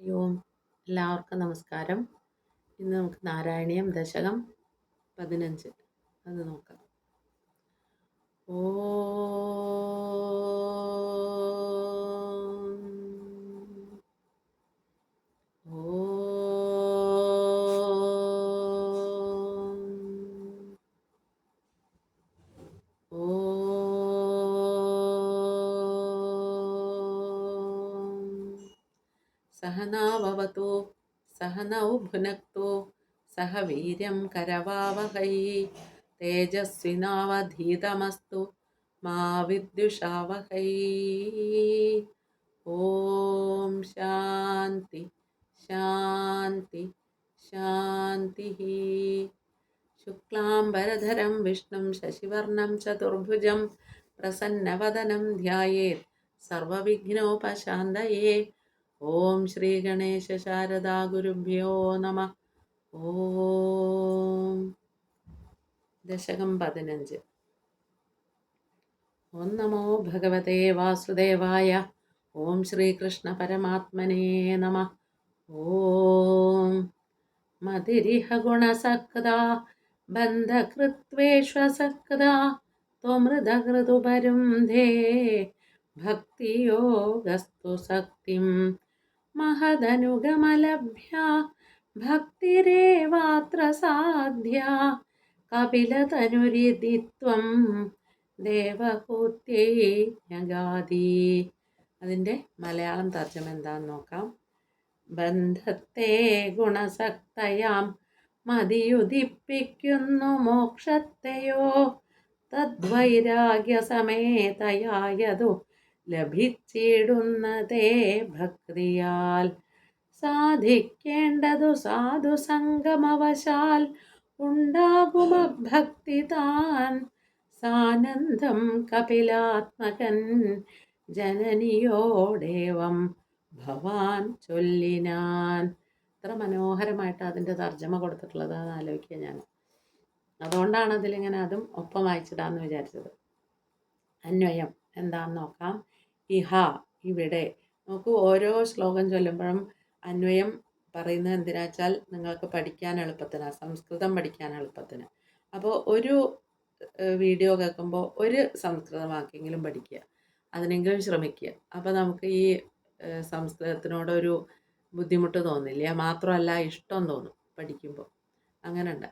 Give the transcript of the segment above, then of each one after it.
ഹരി ഓം. എല്ലാവർക്കും നമസ്കാരം. ഇന്ന് നമുക്ക് നാരായണീയം ദശകം 15 അത് നോക്കാം. ഓം सहनाववतु सहनौ भुनक्तु सह वीर्यं करवावहै तेजस्विनावधीतमस्तु मा विद्विषावहै. ॐ शान्ति शान्ति शान्तिः. शुक्लाम्बरधरं विष्णुं शशिवर्णं चतुर्भुजं प्रसन्नवदनं ध्यायेत् सर्वविघ्नोपशान्तये. ഓം ശ്രീ ഗണേശ ശാരദാ ഗുരുഭ്യോ നമ. ഓം. ദശകം 15. ഓം നമോ ഭഗവതേ വാസുദേവായ. ഓം ശ്രീകൃഷ്ണ പരമാത്മനേ നമ. ഓം മതിരിഹ ഗുണസക്താ ബന്ധകൃത്വേഷ്വസക്താ ത്വമൃതകൃതുപരുന്ധേ ഭക്തിയോഗസ്തു സക്തിം महदनुगमलभ्य भक्तिरेवात्र साध्या कपिलतनुरिति त्वं ദേവഹൂത്യൈ ജ്ഞഗാതി. അതിൻ്റെ മലയാളം തർജ്ജമ എന്താണെന്ന് നോക്കാം. ബന്ധത്തെ ഗുണസക്തയാം മതിയുദിപ്പിക്കുന്നു മോക്ഷത്തെയോ തദ്വൈരാഗ്യസമേതയായതു ലഭിച്ചിടുന്നതേ ഭക്തിയാൽ. സാധിക്കേണ്ടതു സാധു സംഗമവശാൽ ഉണ്ടാകുമ ഭക്തി താൻ. സാനന്ദം കപിലാത്മകൻ ജനനിയോടേവം ഭവാൻ ചൊല്ലിനാൻ. ഇത്ര മനോഹരമായിട്ട് അതിൻ്റെ തർജ്ജമ കൊടുത്തിട്ടുള്ളതാണ് ആലോചിക്കുക ഞാൻ. അതുകൊണ്ടാണ് അതിലിങ്ങനെ അതും ഒപ്പം വായിച്ചിടാമെന്ന് വിചാരിച്ചത്. അന്വയം എന്താണെന്ന് നോക്കാം. ഇഹ ഇവിടെ നോക്കൂ, ഓരോ ശ്ലോകം ചൊല്ലുമ്പോഴും അന്വയം പറയുന്നത് എന്തിനാച്ചാൽ നിങ്ങൾക്ക് പഠിക്കാൻ എളുപ്പത്തിന്, സംസ്കൃതം പഠിക്കാൻ എളുപ്പത്തിന്. അപ്പോൾ ഒരു വീഡിയോ കേൾക്കുമ്പോൾ ഒരു സംസ്കൃത വാക്കെങ്കിലും പഠിക്കുക, അതിനെങ്കിലും ശ്രമിക്കുക. അപ്പോൾ നമുക്ക് ഈ സംസ്കൃതത്തിനോടൊരു ബുദ്ധിമുട്ട് തോന്നില്ല, മാത്രമല്ല ഇഷ്ടം തോന്നും പഠിക്കുമ്പോൾ. അങ്ങനെ ഉണ്ട്.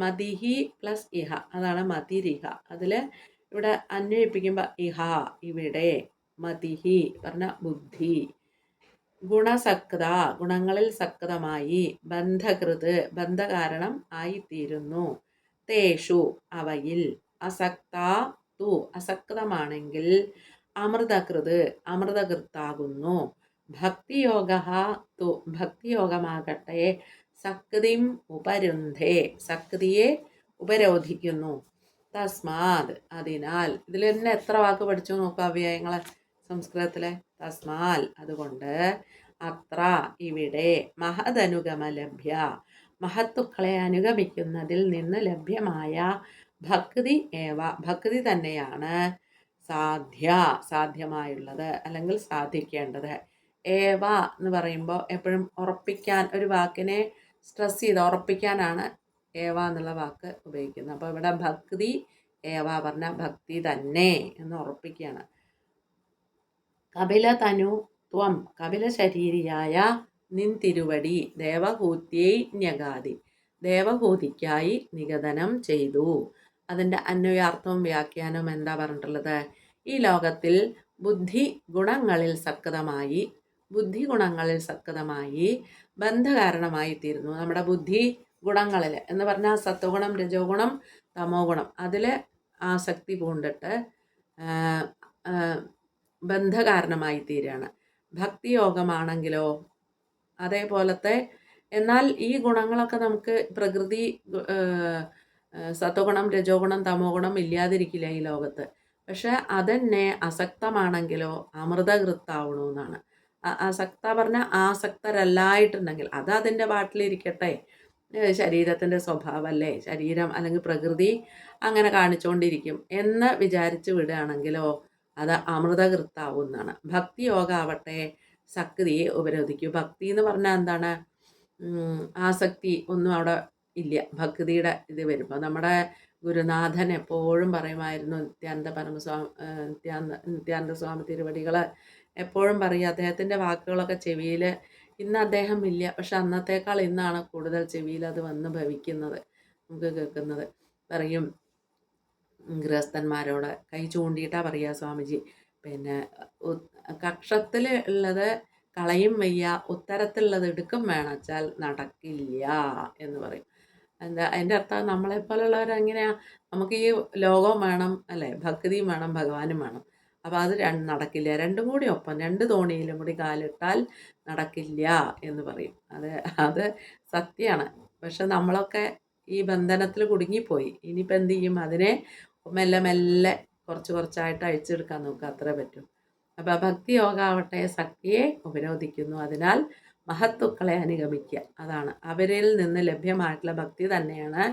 മതിഹി പ്ലസ് ഇഹ, അതാണ് മതിരിഹ. അതിൽ ഇവിടെ അന്വയിപ്പിക്കുമ്പോൾ ഇഹ ഇവിടെ, മതിഹി പറഞ്ഞ ബുദ്ധി, ഗുണസക്ത ഗുണങ്ങളിൽ സക്തമായി, ബന്ധകൃത് ബന്ധകാരണം ആയിത്തീരുന്നു, തേഷു അവയിൽ, അസക്ത തു അസക്തമാണെങ്കിൽ, അമൃതകൃത് അമൃതകൃത്താകുന്നു, ഭക്തിയോഗ തു ഭക്തിയോഗമാകട്ടെ, സക്തിം ഉപരുന്ധേ സക്തിയെ ഉപരോധിക്കുന്നു, തസ്മാത് അതിനാൽ. ഇതിൽ തന്നെ എത്ര വാക്ക് പഠിച്ചു നോക്കുക അവ്യയങ്ങളെ സംസ്കൃതത്തിലെ. തസ്മാൽ അതുകൊണ്ട്, അത്ര ഇവിടെ, മഹദനുഗമ ലഭ്യ മഹത്തുക്കളെ അനുഗമിക്കുന്നതിൽ നിന്ന് ലഭ്യമായ, ഭക്തി ഏവ ഭക്തി തന്നെയാണ്, സാധ്യ സാധ്യമായുള്ളത് അല്ലെങ്കിൽ സാധിക്കേണ്ടത്. ഏവ എന്ന് പറയുമ്പോൾ എപ്പോഴും ഉറപ്പിക്കാൻ, ഒരു വാക്കിനെ സ്ട്രെസ് ചെയ്ത് ഉറപ്പിക്കാനാണ് ഏവ എന്നുള്ള വാക്ക് ഉപയോഗിക്കുന്നത്. അപ്പോൾ ഇവിടെ ഭക്തി ഏവ പറഞ്ഞ ഭക്തി തന്നെ എന്ന് ഉറപ്പിക്കുകയാണ്. കപിലതനു ത്വം കപില ശരീരിയായ നിൻ തിരുവടി, ദേവഹൂത്യൈ ന്യഗാതി ദേവഹൂതിക്കായി നിഗതനം ചെയ്തു. അതിൻ്റെ അന്വയാർത്ഥവും വ്യാഖ്യാനവും എന്താ പറഞ്ഞിട്ടുള്ളത്? ഈ ലോകത്തിൽ ബുദ്ധി ഗുണങ്ങളിൽ സക്തമായി, ബുദ്ധി ഗുണങ്ങളിൽ സക്തമായി ബന്ധകാരണമായി തീരുന്നു. നമ്മുടെ ബുദ്ധി ഗുണങ്ങളിൽ എന്ന് പറഞ്ഞാൽ സത്വഗുണം, രജോഗുണം, തമോ ഗുണം, അതിൽ ആസക്തി പൂണ്ടിട്ട് ബന്ധകാരണമായി തീരുകയാണ്. ഭക്തിയോഗമാണെങ്കിലോ അതേപോലത്തെ. എന്നാൽ ഈ ഗുണങ്ങളൊക്കെ നമുക്ക് പ്രകൃതി, സത്വഗുണം, രജോഗുണം, തമോ ഗുണം ഇല്ലാതിരിക്കില്ല ഈ ലോകത്ത്. പക്ഷെ അതന്നെ അസക്തമാണെങ്കിലോ അമൃതകൃത്താവണമെന്നാണ്. അസക്ത പറഞ്ഞാൽ ആസക്തരല്ലായിട്ടുണ്ടെങ്കിൽ അത് അതിൻ്റെ പാട്ടിലിരിക്കട്ടെ, ശരീരത്തിൻ്റെ സ്വഭാവമല്ലേ, ശരീരം അല്ലെങ്കിൽ പ്രകൃതി അങ്ങനെ കാണിച്ചുകൊണ്ടിരിക്കും എന്ന് വിചാരിച്ച് വിടുകയാണെങ്കിലോ അത് അമൃതകൃത്താവുന്നതാണ്. ഭക്തിയോഗ ആവട്ടെ ശക്തിയെ ഉപരോധിക്കും. ഭക്തി എന്ന് പറഞ്ഞാൽ എന്താണ്? ആസക്തി ഒന്നും അവിടെ ഇല്ല. ഭക്തിയുടെ ഇത് വരുമ്പോൾ നമ്മുടെ ഗുരുനാഥൻ എപ്പോഴും പറയുമായിരുന്നു, നിത്യാനന്ദ സ്വാമി തിരുവടികൾ എപ്പോഴും പറയും. അദ്ദേഹത്തിൻ്റെ വാക്കുകളൊക്കെ ചെവിയിൽ ഇന്ന് അദ്ദേഹം ഇല്ല, പക്ഷെ അന്നത്തേക്കാൾ ഇന്നാണ് കൂടുതൽ ചെവിയിൽ അത് വന്ന് ഭവിക്കുന്നത്, നമുക്ക് കേൾക്കുന്നത്. പറയും ഗൃഹസ്ഥന്മാരോട് കൈ ചൂണ്ടിയിട്ടാണ് പറയുക സ്വാമിജി, പിന്നെ കക്ഷത്തിൽ ഉള്ളത് കളയും വയ്യ, ഉത്തരത്തിലുള്ളത് എടുക്കും വേണച്ചാൽ നടക്കില്ല എന്ന് പറയും. എന്താ അതിൻ്റെ അർത്ഥം? നമ്മളെപ്പോലുള്ളവർ എങ്ങനെയാണ്? നമുക്ക് ഈ ലോകവും വേണം അല്ലേ, ഭക്തിയും വേണം, ഭഗവാനും വേണം. അപ്പോൾ അത് നടക്കില്ല. രണ്ടും കൂടി ഒപ്പം, രണ്ട് തോണിയിലും കൂടി കാലിട്ടാൽ നടക്കില്ല എന്ന് പറയും. അത് സത്യമാണ്. പക്ഷെ നമ്മളൊക്കെ ഈ ബന്ധനത്തിൽ കുടുങ്ങിപ്പോയി. ഇനിയിപ്പോൾ എന്ത് ചെയ്യും? അതിനെ മെല്ലെ മെല്ലെ കുറച്ച് കുറച്ചായിട്ട് അഴിച്ചെടുക്കാൻ നോക്കുക, അത്രേ പറ്റും. അപ്പോൾ ഭക്തി യോഗാവട്ടെ ശക്തിയെ ഉപരോധിക്കുന്നു. അതിനാൽ മഹത്തുക്കളെ അനുഗമിക്കുക, അതാണ് അവരിൽ നിന്ന് ലഭ്യമായിട്ടുള്ള ഭക്തി തന്നെയാണ്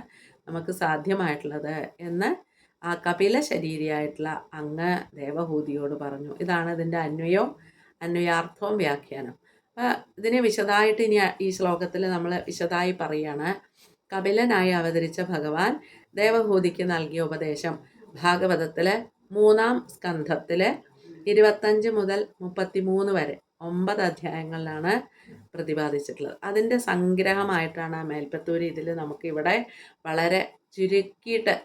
നമുക്ക് സാധ്യമായിട്ടുള്ളത് എന്ന് ആ കപില ശരീരിയായിട്ടുള്ള അങ്ങ് ദേവഹൂതിയോട് പറഞ്ഞു. ഇതാണ് ഇതിൻ്റെ അന്വയാർത്ഥവും വ്യാഖ്യാനം. അപ്പം ഇതിനെ വിശദമായിട്ട് ഇനി ഈ ശ്ലോകത്തിൽ നമ്മൾ വിശദമായി പറയുകയാണ്. കപിലനായി അവതരിച്ച ഭഗവാൻ ദേവഹൂതിക്ക് നൽകിയ ഉപദേശം ഭാഗവതത്തിലെ 3-ാം സ്കന്ധത്തിൽ 25 മുതൽ 33 വരെ 9 അധ്യായങ്ങളിലാണ് പ്രതിപാദിച്ചിട്ടുള്ളത്. അതിൻ്റെ സംഗ്രഹമായിട്ടാണ് മേൽപ്പത്തൂർ ഇതിൽ നമുക്കിവിടെ വളരെ ചുരുക്കിയിട്ട്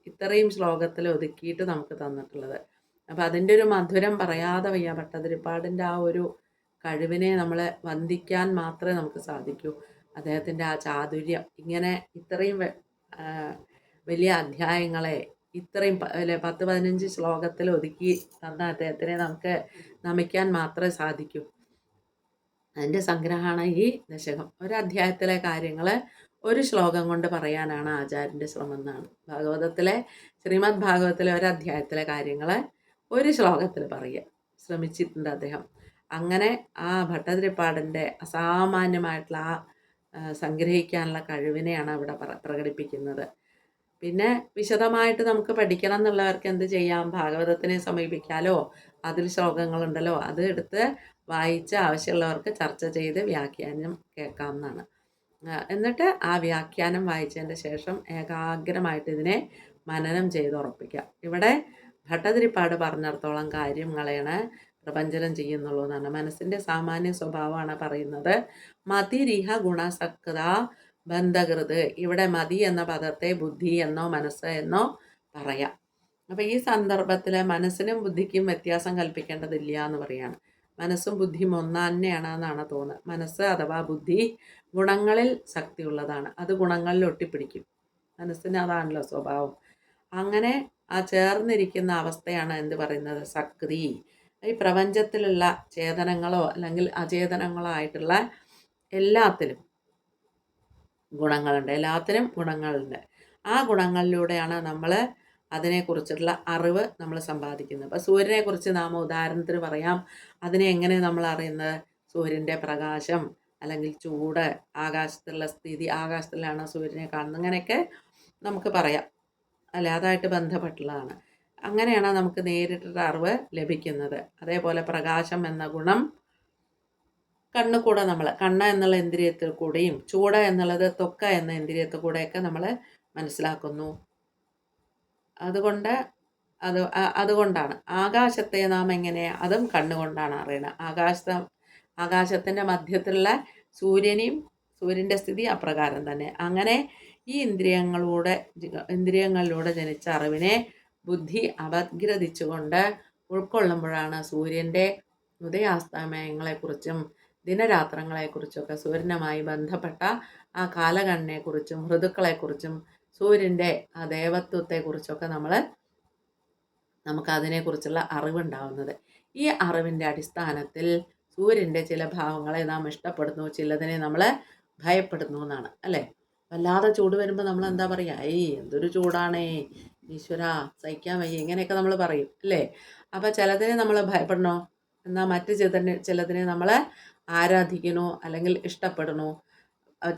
ഇത്രയും ശ്ലോകത്തിൽ ഒതുക്കിയിട്ട് നമുക്ക് തന്നിട്ടുള്ളത്. അപ്പോൾ അതിൻ്റെ ഒരു മധുരം പറയാതെ വയ്യ. ഭട്ടതിരിപ്പാടിൻ്റെ ആ ഒരു കഴിവിനെ നമ്മൾ വന്ദിക്കാൻ മാത്രമേ നമുക്ക് സാധിക്കൂ. അദ്ദേഹത്തിൻ്റെ ആ ചാതുര്യം, ഇങ്ങനെ ഇത്രയും വലിയ അധ്യായങ്ങളെ ഇത്രയും 10-15 ശ്ലോകത്തിൽ ഒതുക്കി തന്ന അദ്ദേഹത്തിനെ നമുക്ക് നമിക്കാൻ മാത്രമേ സാധിക്കൂ. അതിൻ്റെ സംഗ്രഹമാണ് ഈ ദശകം. ഒരധ്യായത്തിലെ കാര്യങ്ങൾ ഒരു ശ്ലോകം കൊണ്ട് പറയാനാണ് ആചാര്യൻ്റെ ശ്രമം എന്നാണ്. ശ്രീമദ് ഭാഗവതത്തിലെ ഒരധ്യായത്തിലെ കാര്യങ്ങൾ ഒരു ശ്ലോകത്തിൽ പറയുക ശ്രമിച്ചിട്ടുണ്ട് അദ്ദേഹം. അങ്ങനെ ആ ഭട്ടതിരിപ്പാടിൻ്റെ അസാമാന്യമായിട്ടുള്ള സംഗ്രഹിക്കാനുള്ള കഴിവിനെയാണ് അവിടെ പ്രകടിപ്പിക്കുന്നത്. പിന്നെ വിശദമായിട്ട് നമുക്ക് പഠിക്കണം എന്നുള്ളവർക്ക് എന്ത് ചെയ്യാം? ഭാഗവതത്തിനെ സമീപിക്കാലോ, അതിൽ ശ്ലോകങ്ങളുണ്ടല്ലോ, അത് എടുത്ത് വായിച്ച് ആവശ്യമുള്ളവർക്ക് ചർച്ച ചെയ്ത് വ്യാഖ്യാനം കേൾക്കാവുന്നതാണ്. എന്നിട്ട് ആ വ്യാഖ്യാനം വായിച്ചതിൻ്റെ ശേഷം ഏകാഗ്രമായിട്ട് ഇതിനെ മനനം ചെയ്ത് ഉറപ്പിക്കാം. ഇവിടെ ഭട്ടതിരിപ്പാട് പറഞ്ഞിടത്തോളം കാര്യങ്ങളാണ് പ്രപഞ്ചനം ചെയ്യുന്നുള്ളൂ എന്നാണ്. മനസ്സിൻ്റെ സാമാന്യ സ്വഭാവമാണ് പറയുന്നത്. മതിരിഹ ഗുണസക്ത ബന്ധകൃത്. ഇവിടെ മതി എന്ന പദത്തെ ബുദ്ധി എന്നോ മനസ്സ് എന്നോ പറയാം. അപ്പോൾ ഈ സന്ദർഭത്തിൽ മനസ്സിനും ബുദ്ധിക്കും വ്യത്യാസം കൽപ്പിക്കേണ്ടതില്ല എന്ന് പറയാണ്. മനസ്സും ബുദ്ധിയും ഒന്നാന്നെയാണ് എന്നാണ് തോന്നുന്നത്. മനസ്സ് അഥവാ ബുദ്ധി ഗുണങ്ങളിൽ ശക്തിയുള്ളതാണ്. അത് ഗുണങ്ങളിൽ ഒട്ടിപ്പിടിക്കും. മനസ്സിന് അതാണല്ലോ സ്വഭാവം. അങ്ങനെ ആ ചേർന്നിരിക്കുന്ന അവസ്ഥയാണ് എന്ത് പറയുന്നത്? ശക്തി. ഈ പ്രപഞ്ചത്തിലുള്ള ചേതനങ്ങളോ അല്ലെങ്കിൽ അചേതനങ്ങളോ ആയിട്ടുള്ള എല്ലാത്തിലും ഗുണങ്ങളുണ്ട്. എല്ലാത്തിനും ഗുണങ്ങളുണ്ട്. ആ ഗുണങ്ങളിലൂടെയാണ് നമ്മൾ അതിനെക്കുറിച്ചിട്ടുള്ള അറിവ് നമ്മൾ സമ്പാദിക്കുന്നത്. അപ്പോൾ സൂര്യനെക്കുറിച്ച് നാം ഉദാഹരണത്തിന് പറയാം. അതിനെ എങ്ങനെ നമ്മൾ അറിയുന്നത്? സൂര്യൻ്റെ പ്രകാശം അല്ലെങ്കിൽ ചൂട്, ആകാശത്തുള്ള സ്ഥിതി, ആകാശത്തിലാണ് സൂര്യനെ കാണുന്നത്, അങ്ങനെയൊക്കെ നമുക്ക് പറയാം അല്ലേ, അതായിട്ട് ബന്ധപ്പെട്ടുള്ളതാണ്. അങ്ങനെയാണ് നമുക്ക് നേരിട്ടുള്ള അറിവ് ലഭിക്കുന്നത്. അതേപോലെ പ്രകാശം എന്ന ഗുണം കണ്ണുകൂടെ കണ്ണ് എന്നുള്ള ഇന്ദ്രിയത്തിൽ കൂടെയും ചൂട് എന്നുള്ളത് ത്വക്ക് എന്ന ഇന്ദ്രിയത്തിൽ കൂടെയൊക്കെ നമ്മൾ മനസ്സിലാക്കുന്നു. അതുകൊണ്ടാണ് ആകാശത്തെ നാം എങ്ങനെ, അതും കണ്ണുകൊണ്ടാണ് അറിയണം. ആകാശത്തിൻ്റെ മധ്യത്തിലുള്ള സൂര്യൻ്റെ സ്ഥിതി അപ്രകാരം തന്നെ. അങ്ങനെ ഈ ഇന്ദ്രിയങ്ങളിലൂടെ ജനിച്ച അറിവിനെ ബുദ്ധി അപഗ്രഥിച്ചുകൊണ്ട് ഉൾക്കൊള്ളുമ്പോഴാണ് സൂര്യൻ്റെ ഉദയാസ്തമയങ്ങളെക്കുറിച്ചും ദിനരാത്രങ്ങളെക്കുറിച്ചൊക്കെ, സൂര്യനുമായി ബന്ധപ്പെട്ട ആ കാലഗണനയെക്കുറിച്ചും ഋതുക്കളെക്കുറിച്ചും സൂര്യൻ്റെ ആ ദേവത്വത്തെക്കുറിച്ചൊക്കെ നമുക്ക് അതിനെക്കുറിച്ചുള്ള അറിവുണ്ടാവുന്നത്. ഈ അറിവിൻ്റെ അടിസ്ഥാനത്തിൽ സൂര്യൻ്റെ ചില ഭാവങ്ങളെ നാം ഇഷ്ടപ്പെടുന്നു, ചിലതിനെ നമ്മൾ ഭയപ്പെടുന്നു എന്നാണ് അല്ലേ. വല്ലാതെ ചൂട് വരുമ്പോൾ നമ്മൾ എന്താ പറയുക? എന്തൊരു ചൂടാണേ ഈശ്വര, സഹിക്കാൻ വയ്യ, ഇങ്ങനെയൊക്കെ നമ്മൾ പറയും അല്ലേ. അപ്പോൾ ചിലതിനെ നമ്മൾ ഭയപ്പെടണോ, എന്നാൽ മറ്റ് ചിലതിനെ നമ്മൾ ആരാധിക്കണോ അല്ലെങ്കിൽ ഇഷ്ടപ്പെടണോ,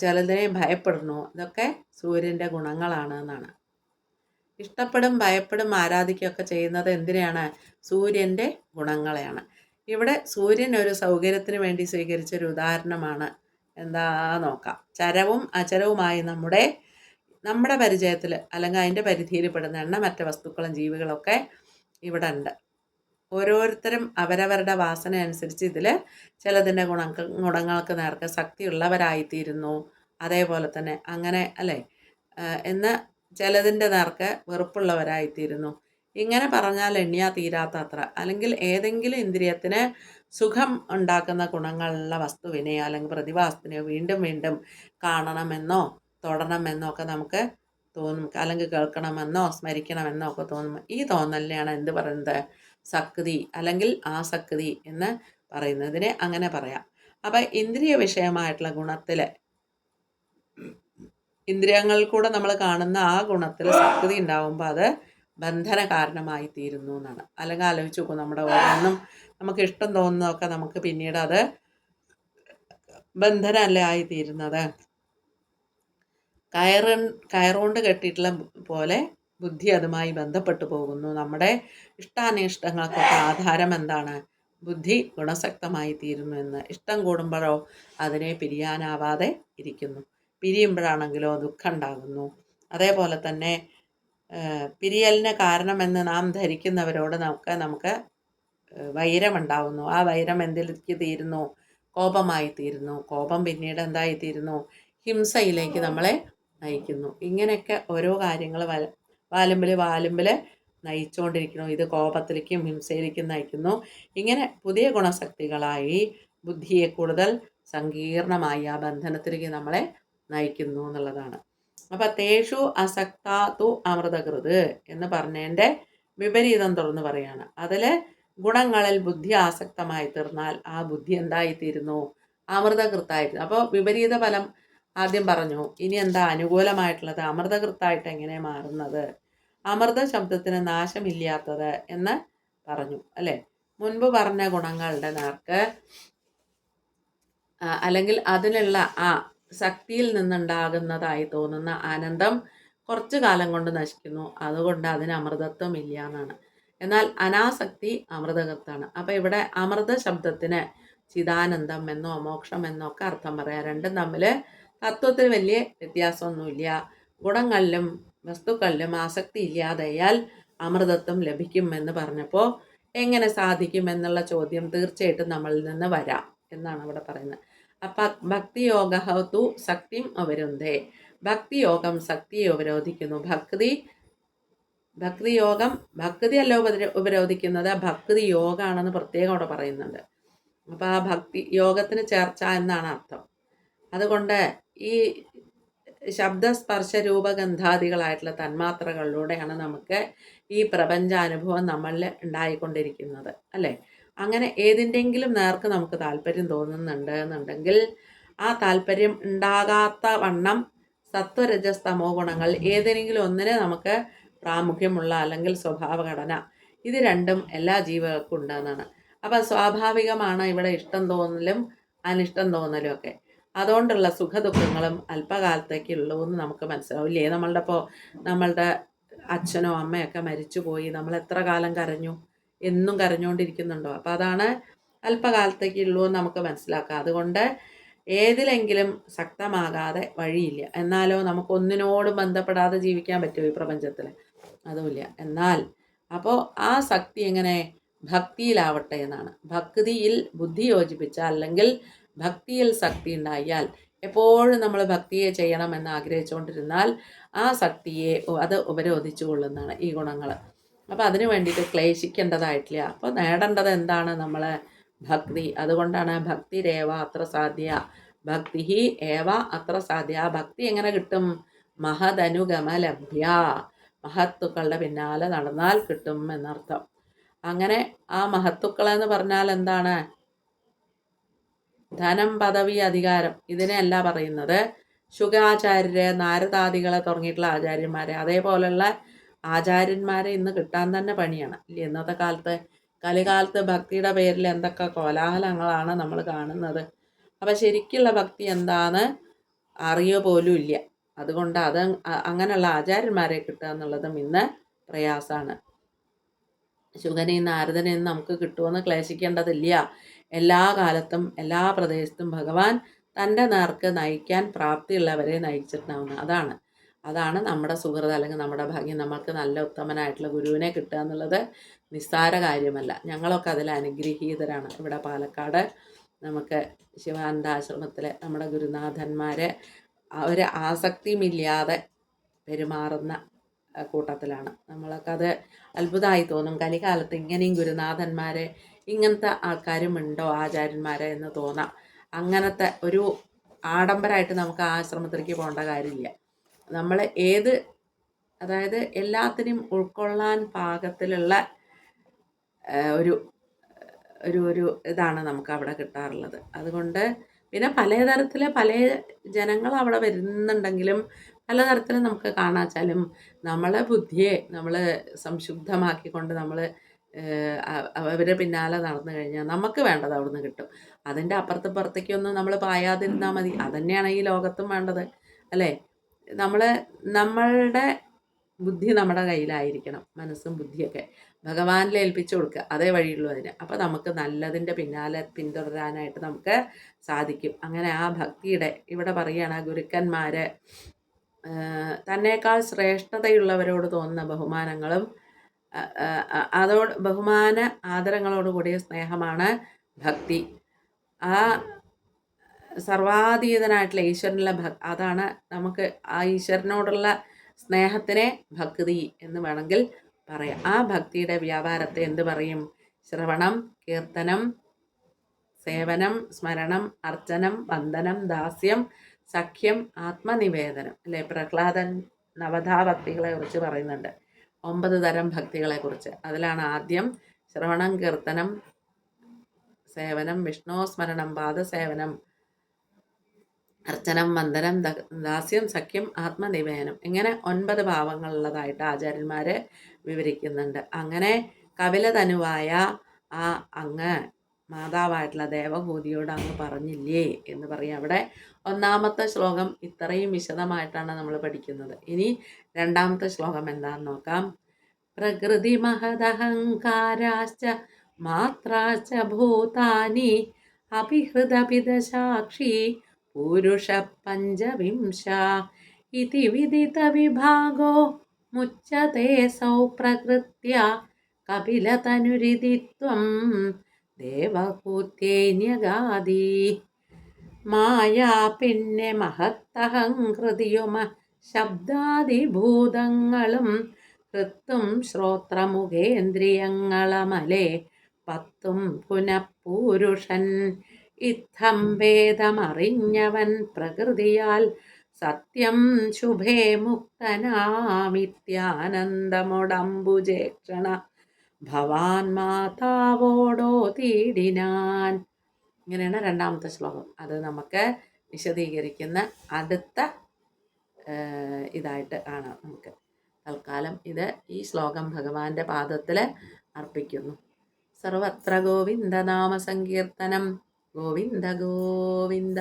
ചിലതിനെ ഭയപ്പെടണോ. ഇതൊക്കെ സൂര്യൻ്റെ ഗുണങ്ങളാണ് എന്നാണ്. ഇഷ്ടപ്പെടും, ഭയപ്പെടും, ആരാധിക്കുകയൊക്കെ ചെയ്യുന്നത് എന്തിനെയാണ്? സൂര്യൻ്റെ ഗുണങ്ങളെയാണ്. ഇവിടെ സൂര്യൻ ഒരു സൗകര്യത്തിന് വേണ്ടി സ്വീകരിച്ചൊരു ഉദാഹരണമാണ്. എന്താ നോക്കാം. ചരവും അചരവുമായി നമ്മുടെ പരിചയത്തിൽ അല്ലെങ്കിൽ അതിൻ്റെ പരിധിയിൽ പെടുന്ന എണ്ണമറ്റ വസ്തുക്കളും ജീവികളൊക്കെ ഇവിടെ ഉണ്ട്. ഓരോരുത്തരും അവരവരുടെ വാസന അനുസരിച്ച് ഇതിൽ ചിലതിൻ്റെ ഗുണങ്ങൾക്ക് നേർക്ക് ശക്തിയുള്ളവരായിത്തീരുന്നു. അതേപോലെ തന്നെ അങ്ങനെ അല്ലേ, എന്ന് ചിലതിൻ്റെ നേർക്ക് വെറുപ്പുള്ളവരായിത്തീരുന്നു. ഇങ്ങനെ പറഞ്ഞാൽ എണ്ണിയാ തീരാത്തത്ര, അല്ലെങ്കിൽ ഏതെങ്കിലും ഇന്ദ്രിയത്തിന് സുഖം ഉണ്ടാക്കുന്ന ഗുണങ്ങളുള്ള വസ്തുവിനെയോ അല്ലെങ്കിൽ പ്രതിഭാസത്തിനെയോ വീണ്ടും വീണ്ടും കാണണമെന്നോ തൊടണമെന്നോ ഒക്കെ നമുക്ക് തോന്നും, അല്ലെങ്കിൽ കേൾക്കണമെന്നോ സ്മരിക്കണമെന്നോ ഒക്കെ തോന്നും. ഈ തോന്നലിനെയാണ് എന്ത് പറയുന്നത്? സക്തി അല്ലെങ്കിൽ ആസക്തി എന്ന് പറയുന്നതിനെ അങ്ങനെ പറയാം. അപ്പം ഇന്ദ്രിയ വിഷയമായിട്ടുള്ള ഗുണത്തിൽ, ഇന്ദ്രിയങ്ങളിൽ കൂടെ നമ്മൾ കാണുന്ന ആ ഗുണത്തിൽ സക്തി ഉണ്ടാവുമ്പോൾ അത് ബന്ധന കാരണമായി തീരുന്നു എന്നാണ്. അല്ലെങ്കിൽ ആലോചിച്ച് നോക്കും, നമ്മുടെ ഓരോന്നും നമുക്ക് ഇഷ്ടം തോന്നുന്നതൊക്കെ നമുക്ക് പിന്നീട് അത് ബന്ധനമല്ലേ ആയിത്തീരുന്നത്. കയറുകൊണ്ട് കെട്ടിയിട്ടുള്ള പോലെ ബുദ്ധി അതുമായി ബന്ധപ്പെട്ടു പോകുന്നു. നമ്മുടെ ഇഷ്ടാനിഷ്ടങ്ങൾക്കൊക്കെ ആധാരം എന്താണ്? ബുദ്ധി ഗുണസക്തമായി തീരുന്നു എന്ന്. ഇഷ്ടം കൂടുമ്പോഴോ അതിനെ പിരിയാനാവാതെ ഇരിക്കുന്നു, പിരിയുമ്പോഴാണെങ്കിലോ ദുഃഖം ഉണ്ടാകുന്നു. അതേപോലെ തന്നെ പിരിയലിന് കാരണമെന്ന് നാം ധരിക്കുന്നവരോട് നമുക്ക് വൈരമുണ്ടാവുന്നു. ആ വൈരം എന്തിലേക്ക് തീരുന്നു? കോപമായി തീരുന്നു. കോപം പിന്നീട് എന്തായിത്തീരുന്നു? ഹിംസയിലേക്ക് നമ്മളെ നയിക്കുന്നു. ഇങ്ങനെയൊക്കെ ഓരോ കാര്യങ്ങൾ വാലുമ്പിൽ നയിച്ചുകൊണ്ടിരിക്കുന്നു. ഇത് കോപത്തിലേക്കും ഹിംസയിലേക്കും നയിക്കുന്നു. ഇങ്ങനെ പുതിയ ഗുണശക്തികളായി ബുദ്ധിയെ കൂടുതൽ സങ്കീർണമായി ആ ബന്ധനത്തിലേക്ക് നമ്മളെ നയിക്കുന്നു എന്നുള്ളതാണ്. അപ്പം തേഷു അസക്താതു അമൃതകൃത് എന്ന് പറഞ്ഞതിൻ്റെ വിപരീതം തുറന്ന് പറയാണ്. അതിൽ ഗുണങ്ങളിൽ ബുദ്ധി ആസക്തമായി തീർന്നാൽ ആ ബുദ്ധി എന്തായിത്തീരുന്നു? അമൃതകൃത്തായിരുന്നു. അപ്പോൾ വിപരീത ഫലം ആദ്യം പറഞ്ഞു. ഇനി എന്താ അനുകൂലമായിട്ടുള്ളത്? അമൃതകൃത്തായിട്ട് എങ്ങനെ മാറുന്നത്? അമൃത ശബ്ദത്തിന് നാശമില്ലാത്തത് എന്ന് പറഞ്ഞു അല്ലേ. മുൻപ് പറഞ്ഞ ഗുണങ്ങളുടെ നേർക്ക് അല്ലെങ്കിൽ അതിനുള്ള ആ ശക്തിയിൽ നിന്നുണ്ടാകുന്നതായി തോന്നുന്ന ആനന്ദം കുറച്ചു കാലം കൊണ്ട് നശിക്കുന്നു. അതുകൊണ്ട് അതിന് അമൃതത്വം ഇല്ല എന്നാണ്. എന്നാൽ അനാസക്തി അമൃതകത്താണ്. അപ്പം ഇവിടെ അമൃത ശബ്ദത്തിന് ചിദാനന്ദം എന്നോ മോക്ഷം എന്നോ ഒക്കെ അർത്ഥം പറയാം. രണ്ടും തമ്മിൽ തത്വത്തിൽ വലിയ വ്യത്യാസമൊന്നുമില്ല. ഗുണങ്ങളിലും വസ്തുക്കളിലും ആസക്തി ഇല്ലാതായാൽ അമൃതത്വം ലഭിക്കും എന്ന് പറഞ്ഞപ്പോൾ എങ്ങനെ സാധിക്കും എന്നുള്ള ചോദ്യം തീർച്ചയായിട്ടും നമ്മളിൽ നിന്ന് വരാം എന്നാണ് അവിടെ പറയുന്നത്. അപ്പം ഭക്തിയോഗ തു ശക്തിം അവരുന്തേ. ഭക്തിയോഗം ശക്തിയെ ഉപരോധിക്കുന്നു. ഭക്തിയോഗം ഭക്തിയല്ല ഉപരോധിക്കുന്നത്, ഭക്തി യോഗമാണെന്ന് പ്രത്യേകം അവിടെ പറയുന്നുണ്ട്. അപ്പോൾ ആ ഭക്തി യോഗത്തിന് ചേർച്ച എന്നാണ് അർത്ഥം. അതുകൊണ്ട് ഈ ശബ്ദസ്പർശ രൂപഗന്ധാദികളായിട്ടുള്ള തന്മാത്രകളിലൂടെയാണ് നമുക്ക് ഈ പ്രപഞ്ചാനുഭവം നമ്മളിൽ ഉണ്ടായിക്കൊണ്ടിരിക്കുന്നത് അല്ലേ. അങ്ങനെ ഏതിൻ്റെങ്കിലും നേർക്ക് നമുക്ക് താല്പര്യം തോന്നുന്നുണ്ട് എന്നുണ്ടെങ്കിൽ ആ താല്പര്യം ഉണ്ടാകാത്ത വണ്ണം സത്വരജസ്തമോ ഗുണങ്ങൾ ഏതെങ്കിലും ഒന്നിനെ നമുക്ക് പ്രാമുഖ്യമുള്ള അല്ലെങ്കിൽ സ്വഭാവഘടന, ഇത് രണ്ടും എല്ലാ ജീവികൾക്കും ഉണ്ടെന്നാണ്. അപ്പം സ്വാഭാവികമാണ് ഇവിടെ ഇഷ്ടം തോന്നലും അനിഷ്ടം തോന്നലും ഒക്കെ. അതുകൊണ്ടുള്ള സുഖദുഃഖങ്ങളും അല്പകാലത്തേക്കുള്ളൂ എന്ന് നമുക്ക് മനസ്സിലാവില്ലേ. നമ്മളുടെ അച്ഛനോ അമ്മയൊക്കെ മരിച്ചുപോയി, നമ്മൾ എത്ര കാലം കരഞ്ഞു, എന്നും കരഞ്ഞുകൊണ്ടിരിക്കുന്നുണ്ടോ? അപ്പം അതാണ് അല്പകാലത്തേക്കുള്ളൂ എന്ന് നമുക്ക് മനസ്സിലാക്കാം. അതുകൊണ്ട് ഏതിലെങ്കിലും ശക്തമാകാതെ വഴിയില്ല. എന്നാലോ നമുക്കൊന്നിനോടും ബന്ധപ്പെടാതെ ജീവിക്കാൻ പറ്റുമോ ഈ പ്രപഞ്ചത്തിൽ? അതുമില്ല. എന്നാൽ അപ്പോൾ ആ ശക്തി എങ്ങനെ? ഭക്തിയിലാവട്ടെ എന്നാണ്. ഭക്തിയിൽ ബുദ്ധി യോജിപ്പിച്ചാൽ അല്ലെങ്കിൽ ഭക്തിയിൽ ശക്തി ഉണ്ടായാൽ, എപ്പോഴും നമ്മൾ ഭക്തിയെ ചെയ്യണമെന്ന് ആഗ്രഹിച്ചുകൊണ്ടിരുന്നാൽ ആ ശക്തിയെ അത് ഉപരോധിച്ചു കൊള്ളുന്നതാണ് ഈ ഗുണങ്ങൾ. അപ്പോൾ അതിനു വേണ്ടിയിട്ട് ക്ലേശിക്കേണ്ടതായിട്ടില്ല. അപ്പോൾ നേടേണ്ടത് എന്താണ്? നമ്മൾ ഭക്തി. അതുകൊണ്ടാണ് ഭക്തിരേവ അത്ര സാധ്യ, ഭക്തി ഏവ അത്ര സാധ്യ. ഭക്തി എങ്ങനെ കിട്ടും? മഹദനുഗമലഭ്യ, മഹത്തുക്കളുടെ പിന്നാലെ നടന്നാൽ കിട്ടും എന്നർത്ഥം. അങ്ങനെ ആ മഹത്തുക്കളെന്ന് പറഞ്ഞാൽ എന്താണ്? ധനം, പദവി, അധികാരം ഇതിനെയല്ല പറയുന്നത്. ശുകാചാര്യര്, നാരദാദികളെ തുടങ്ങിയിട്ടുള്ള ആചാര്യന്മാരെ, അതേപോലെയുള്ള ആചാര്യന്മാരെ ഇന്ന് കിട്ടാൻ തന്നെ പണിയാണ് ഇല്ലേ. ഇന്നത്തെ കാലത്ത് കലികാലത്ത് ഭക്തിയുടെ പേരിൽ എന്തൊക്കെ കോലാഹലങ്ങളാണ് നമ്മൾ കാണുന്നത്. അപ്പം ശരിക്കുള്ള ഭക്തി എന്താന്ന് അറിയുക പോലും ഇല്ല. അതുകൊണ്ട് അങ്ങനെയുള്ള ആചാര്യന്മാരെ കിട്ടുക എന്നുള്ളതും ഇന്ന് പ്രയാസമാണ്. ശുഗനെയും നാരദനെയും നമുക്ക് കിട്ടുമെന്ന് ക്ലേശിക്കേണ്ടതില്ല. എല്ലാ കാലത്തും എല്ലാ പ്രദേശത്തും ഭഗവാൻ തൻ്റെ നേർക്ക് നയിക്കാൻ പ്രാപ്തിയുള്ളവരെ നയിച്ചിട്ടുണ്ടാവുന്നത്. അതാണ് നമ്മുടെ സുഹൃത്, അല്ലെങ്കിൽ നമ്മുടെ ഭാഗ്യം. നമ്മൾക്ക് നല്ല ഉത്തമനായിട്ടുള്ള ഗുരുവിനെ കിട്ടുക എന്നുള്ളത് നിസ്സാര കാര്യമല്ല. ഞങ്ങളൊക്കെ അതിൽ അനുഗ്രഹീതരാണ്. ഇവിടെ പാലക്കാട് നമുക്ക് ശിവാനന്ദാശ്രമത്തിലെ നമ്മുടെ ഗുരുനാഥന്മാരെ ഒരു ആസക്തിയുമില്ലാതെ പെരുമാറുന്ന കൂട്ടത്തിലാണ്. നമ്മളൊക്കെ അത് അത്ഭുതമായി തോന്നും. കലികാലത്ത് ഇങ്ങനെയും ഗുരുനാഥന്മാരെ, ഇങ്ങനത്തെ ആൾക്കാരും ഉണ്ടോ ആചാര്യന്മാരെ എന്ന് തോന്നാം. അങ്ങനത്തെ ഒരു ആഡംബരമായിട്ട് നമുക്ക് ആ ആശ്രമത്തിലേക്ക് പോകേണ്ട കാര്യമില്ല. നമ്മൾ അതായത് എല്ലാത്തിനെയും ഉൾക്കൊള്ളാൻ പാകത്തിലുള്ള ഒരു ഒരു ഒരു ഇതാണ് നമുക്ക് അവിടെ കിട്ടാറുള്ളത്. അതുകൊണ്ട് പിന്നെ പല ജനങ്ങൾ അവിടെ വരുന്നുണ്ടെങ്കിലും പലതരത്തിൽ നമുക്ക് കാണാച്ചാലും നമ്മളെ ബുദ്ധിയെ നമ്മൾ സംശുദ്ധമാക്കിക്കൊണ്ട് നമ്മൾ അവരെ പിന്നാലെ നടന്നു കഴിഞ്ഞാൽ നമുക്ക് വേണ്ടത് അവിടുന്ന് കിട്ടും. അതിൻ്റെ അപ്പുറത്തേക്കൊന്നും നമ്മൾ പായാതിരുന്നാൽ മതി. അതന്നെയാണ് ഈ ലോകത്തും വേണ്ടത്, അല്ലേ? നമ്മളുടെ ബുദ്ധി നമ്മുടെ കയ്യിലായിരിക്കണം. മനസ്സും ബുദ്ധിയൊക്കെ ഭഗവാനിൽ ഏൽപ്പിച്ചു കൊടുക്കുക. അതേ വഴിയുള്ളൂ അതിന്. അപ്പോൾ നമുക്ക് നല്ലതിൻ്റെ പിന്നാലെ പിന്തുടരാനായിട്ട് നമുക്ക് സാധിക്കും. അങ്ങനെ ആ ഭക്തിയുടെ ഇവിടെ പറയുകയാണ്, ഗുരുക്കന്മാർ തന്നേക്കാൾ ശ്രേഷ്ഠതയുള്ളവരോട് തോന്നുന്ന ബഹുമാനങ്ങളും ബഹുമാന ആദരങ്ങളോടുകൂടിയ സ്നേഹമാണ് ഭക്തി. ആ സർവാതീതനായിട്ടുള്ള ഈശ്വരനുള്ള അതാണ് നമുക്ക് ആ ഈശ്വരനോടുള്ള സ്നേഹത്തിനെ ഭക്തി എന്ന് വേണമെങ്കിൽ പറയാം. ആ ഭക്തിയുടെ വ്യാപാരത്തെ എന്ത് പറയും? ശ്രവണം, കീർത്തനം, സേവനം, സ്മരണം, അർച്ചനം, വന്ദനം, ദാസ്യം, സഖ്യം, ആത്മനിവേദനം, അല്ലേ? പ്രഹ്ലാദൻ നവധാ ഭക്തികളെ കുറിച്ച് പറയുന്നുണ്ട്, 9 തരം ഭക്തികളെ കുറിച്ച്. അതിലാണ് ആദ്യം ശ്രവണം, കീർത്തനം, സേവനം, വിഷ്ണു സ്മരണം, പാദസേവനം, അർച്ചനം, വന്ദനം, ദാസ്യം, സഖ്യം, ആത്മനിവേദനം. ഇങ്ങനെ 9 ഭാവങ്ങളുള്ളതായിട്ട് ആചാര്യന്മാർ വിവരിക്കുന്നുണ്ട്. അങ്ങനെ കപിലതനുവായ ആ അങ്ങ് മാതാവായിട്ടുള്ള ദേവഹൂതിയോട് അങ്ങ് പറഞ്ഞില്ലേ എന്ന് പറയും. അവിടെ 1-ാമത്തെ ശ്ലോകം ഇത്രയും വിശദമായിട്ടാണ് നമ്മൾ പഠിക്കുന്നത്. ഇനി 2-ാമത്തെ ശ്ലോകം എന്താണെന്ന് നോക്കാം. പ്രകൃതി മഹദഹങ്കാരാശ്ച മാത്രാശ്ച ഭൂതാനി അഭിഹൃതപിദസാക്ഷി പുരുഷ പഞ്ചവിംശ ഇതി വിദിത വിഭാഗോ മുച്യത്തെ സൗ പ്രകൃത്യ കപിലതനുരിതിത്വം ദേവഹൂത്യൈന്യഗാദി. മായാ പിന്നെ മഹത്തഹംകൃതിയുമ ശബ്ദാദിഭൂതങ്ങളും ഹൃത്തും ശ്രോത്രമുഖേന്ദ്രിയങ്ങളമലെ 10 പുനഃപൂരുഷൻ ഇത്തം വേദമറിഞ്ഞവൻ പ്രകൃതിയാൽ സത്യം ശുഭേ മുക്തനാമിത്യാനന്ദമൊടംബുജേക്ഷണ ഭവാൻ മാതാവോടോ തീടിനാൻ. ഇങ്ങനെയാണ് 2-ാമത്തെ ശ്ലോകം. അത് നമുക്ക് വിശദീകരിക്കുന്ന അടുത്ത ഇതായിട്ട് കാണാം. നമുക്ക് തൽക്കാലം ഈ ശ്ലോകം ഭഗവാന്റെ പാദത്തിൽ അർപ്പിക്കുന്നു. സർവത്ര ഗോവിന്ദ നാമ സങ്കീർത്തനം. ഗോവിന്ദ ഗോവിന്ദ.